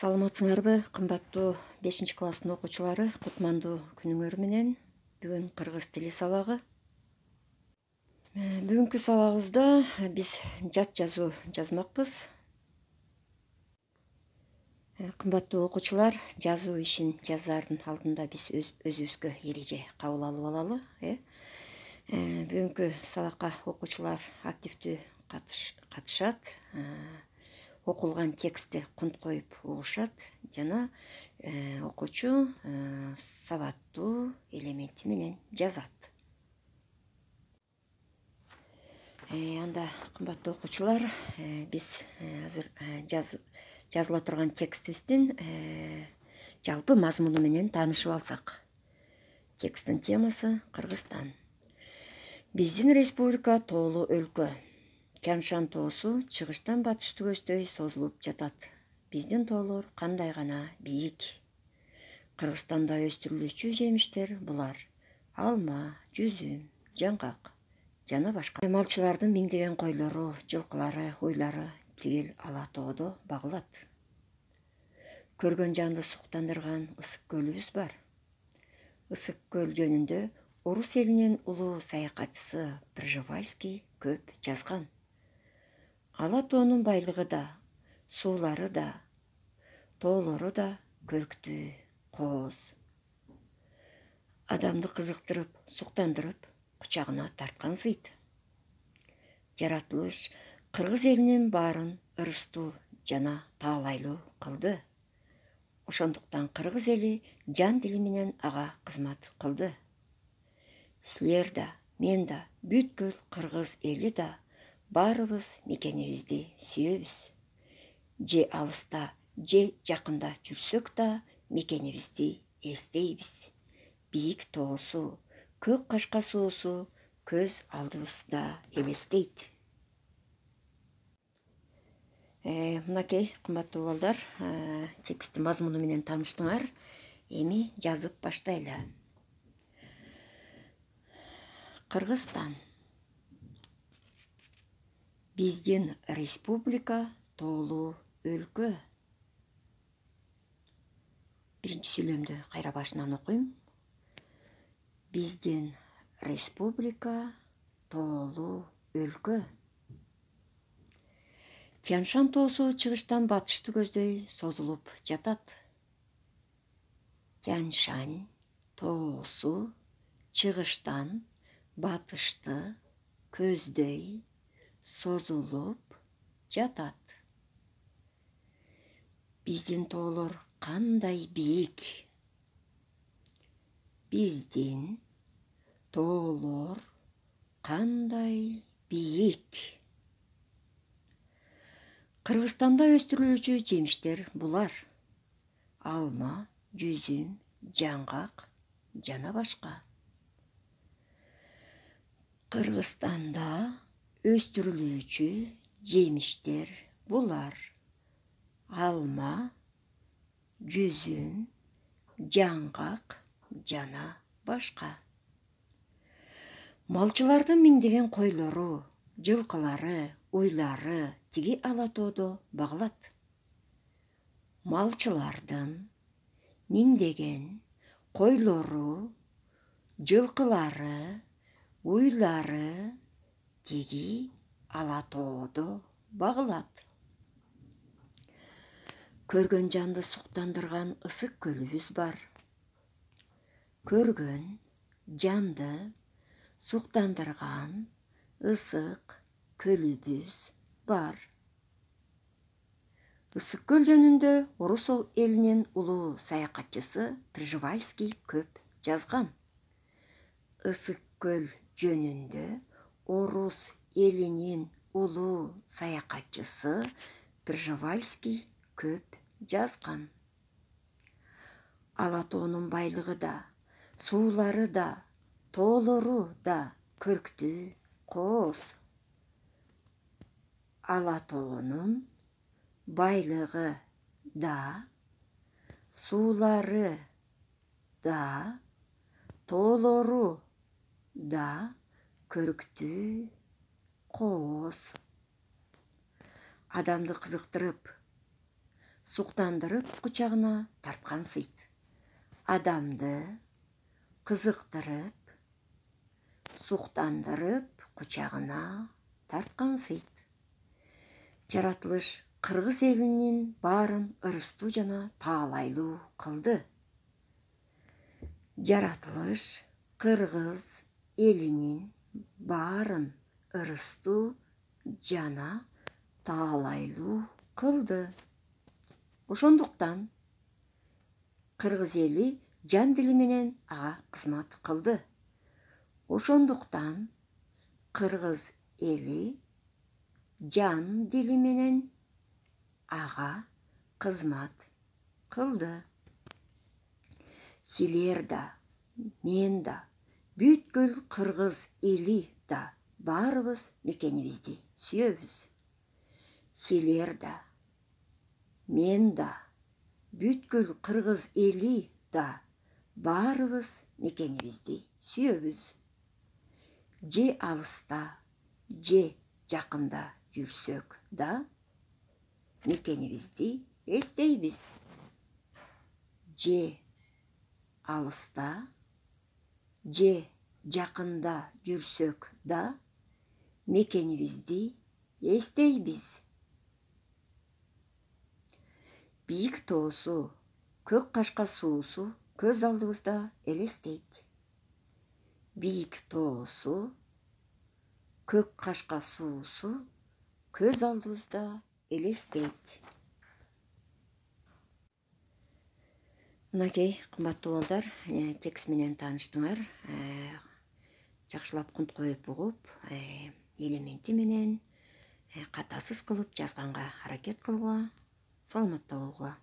Саламатсыңарбы, кымбаттуу 5 класстын окуучулары, кутмандуу күнүңөр менен. Бүгүн кыргыз тили сабагы. Бүгүнкү сабагыбызда биз жат жазуу жазмакпыз. Кымбаттуу окуучулар, жазуу ишин жазаардын алдында биз өзүбүзгө эреже кабыл алып алалы. Бүгүнкү сабакка окуучулар активдүү катышат. Окулган текстти кунт коюп угушат жана окуучу сабаттуу элементи менен жазат. Анда кымбаттуу окуучулар, биз азыр жазыла турган текстибиздин жалпы мазмуну менен таанышып алсак. Тексттин темасы Кыргызстан. Биздин республика тоолуу өлкө. Тянь-Шань тоосу чыгыштан батышты көздөй созулуп жатат. Биздин тоолор кандай гана бийик. Кыргызстанда өстүрүлүүчү жемиштер булар: алма, жүзүм, жаңгак жана башка. Малчылардын миңдеген койлору, жылкылары, уйлары тигил ала тоодо багылат. Көргөн жанды суктандырган ысык көлүбүз бар. Ысык көл жөнүндө орус элинин улуу саякатчысы Пржевальский көп жазган. Ала тоонун байлыгы да, суулары да, тоолору да көрктүү, кооз. Адамды кызыктырып, суктандырып, кучагына тарткан сыйт. Жаратылыш кыргыз элинин баарын ырыстуу жана таалайлуу кылды. Ошондуктан кыргыз эли жан дили менен ага кызмат кылды. Силер да, мен да, бүткүл кыргыз эли да баарыбыз мекенибизди сүйөбүз. Же алыста, же жакында жүрсөк да мекенибизди эстейбиз. Бийик тоосу, көк кашка суусу көз алдыбызда элестейт. Мынакей, кымбаттуу балдар, тексттин мазмуну менен тааныштыңар. Эми жазып баштайлы. Кыргызстан. Биздин республика тоолуу өлкө. Биринчи сүйлөмдү кайра башынан окуйм. Биздин республика тоолуу өлкө. Тянь-Шань тоосу чыгыштан батышты көздөй созулуп жатат. Тянь-Шань тоосу чыгыштан батышты көздөй созулуп жатат. Биздин тоолор кандай бийик. Биздин тоолор кандай бийик. Кыргызстанда өстүрүлүүчү жемиштер булар: алма, жүзүм, жаңгак жана башка. Кыргызстанда өстүрүлүүчү жемиштер булар: алма, жүзүм, жаңгак жана башка. Малчылардын миңдеген койлору, жылкылары, уйлары тиги ала тоодо багылат. Малчылардын миңдеген койлору, жылкылары, уйлары тиги ала тоодо багылат. Көргөн жанды суктандырган ысык көлүбүз бар. Көргөн жанды суктандырган ысык көлүбүз бар. Ысык көл жөнүндө орус элинин улуу саякатчысы Пржевальский көп жазган. Ысык көл жөнүндө орус элинин улуу саякатчысы Пржевальский көп жазган. Ала тоонун байлыгы да, суулары да, тоолору да көрктүү, кооз. Ала тоонун байлыгы да, суулары да, тоолору да көрктүү, кооз. Адамды кызыктырып, суктандырып кучагына тарткан сыйт. Адамды кызыктырып, суктандырып кучагына тарткан сыйт. Жаратылыш кыргыз элинин баарын ырыстуу жана таалайлуу кылды. Жаратылыш кыргыз элинин баарын ырыстуу жана таалайлуу кылды. Ошондуктан кыргыз эли жан дили менен ага кызмат кылды. Ошондуктан кыргыз эли жан дили менен ага кызмат кылды. Силер да, мен да, бүткүл кыргыз эли да баарыбыз мекенибизди сүйөбүз. Силер да, мен да, бүткүл кыргыз эли да баарыбыз мекенибизди сүйөбүз. Же алыста, же жакында жүрсөк да мекенибизди эстейбиз. Же алыста, же жакында жүрсөк да мекенибизди эстейбиз. Бийик тоосу, көк кашка суусу көз алдыбызда элестейт. Бийик тоосу, көк кашка суусу көз алдыбызда элестейт. Мынакей, кымбаттуу балдар, текст менен тааныштыңар. Жакшылап кунт коюп угуп, элементи менен катасыз кылып жазганга аракет кылгыла, саламатта болгула.